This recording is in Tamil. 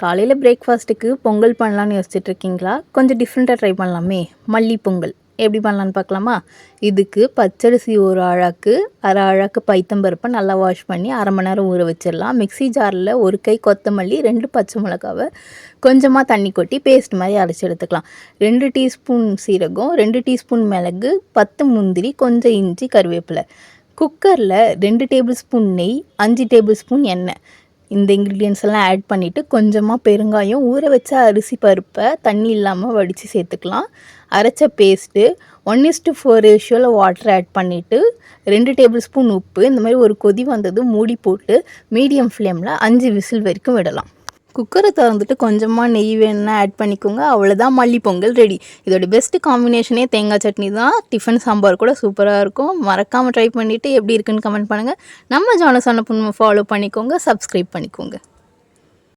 காலையில் பிரேக்ஃபாஸ்ட்டுக்கு பொங்கல் பண்ணலான்னு யோசிச்சுட்டு இருக்கீங்களா? கொஞ்சம் டிஃப்ரெண்ட்டாக ட்ரை பண்ணலாமே. மல்லி பொங்கல் எப்படி பண்ணலான்னு பார்க்கலாமா? இதுக்கு பச்சரிசி ஒரு அழாக்கு, அரை அழாக்கு பைத்தம்பருப்பை நல்லா வாஷ் பண்ணி அரை மணி நேரம் ஊற வச்சிடலாம். மிக்ஸி ஜாரில் ஒரு கை கொத்தமல்லி, 2 பச்சை மிளகாவை கொஞ்சமாக தண்ணி கொட்டி பேஸ்ட் மாதிரி அரைச்சி எடுத்துக்கலாம். 2 டீஸ்பூன் சீரகம், 2 டீஸ்பூன் மிளகு, 10 முந்திரி, கொஞ்சம் இஞ்சி, கருவேப்பிலை. குக்கரில் 2 டேபிள் ஸ்பூன் நெய், 5 டேபிள் ஸ்பூன் எண்ணெய், இந்த இன்க்ரீடியன்ஸ் எல்லாம் ஆட் பண்ணிவிட்டு கொஞ்சமாக பெருங்காயம், ஊற வச்ச அரிசி பருப்பை தண்ணி இல்லாமல் வடித்து சேர்த்துக்கலாம். அரைச்ச பேஸ்ட்டு 1:4 ரேஷியோவில் வாட்டர் ஆட் பண்ணிவிட்டு 2 டேபிள் ஸ்பூன் உப்பு, இந்த மாதிரி ஒரு கொதி வந்தது மூடி போட்டு மீடியம் ஃப்ளேமில் 5 விசில் வரைக்கும் விடலாம். குக்கரை திறந்துட்டு கொஞ்சமாக நெய் வேணும்னா ஆட் பண்ணிக்கோங்க. அவ்வளோதான், மல்லி பொங்கல் ரெடி. இதோட பெஸ்ட்டு காம்பினேஷனே தேங்காய் சட்னி தான். டிஃபன் சாம்பார் கூட சூப்பராக இருக்கும். மறக்காமல் ட்ரை பண்ணிவிட்டு எப்படி இருக்குன்னு கமெண்ட் பண்ணுங்கள். நம்ம ஜானஸ் அன்னபூர்ணா ஃபாலோ பண்ணிக்கோங்க, சப்ஸ்கிரைப் பண்ணிக்கோங்க.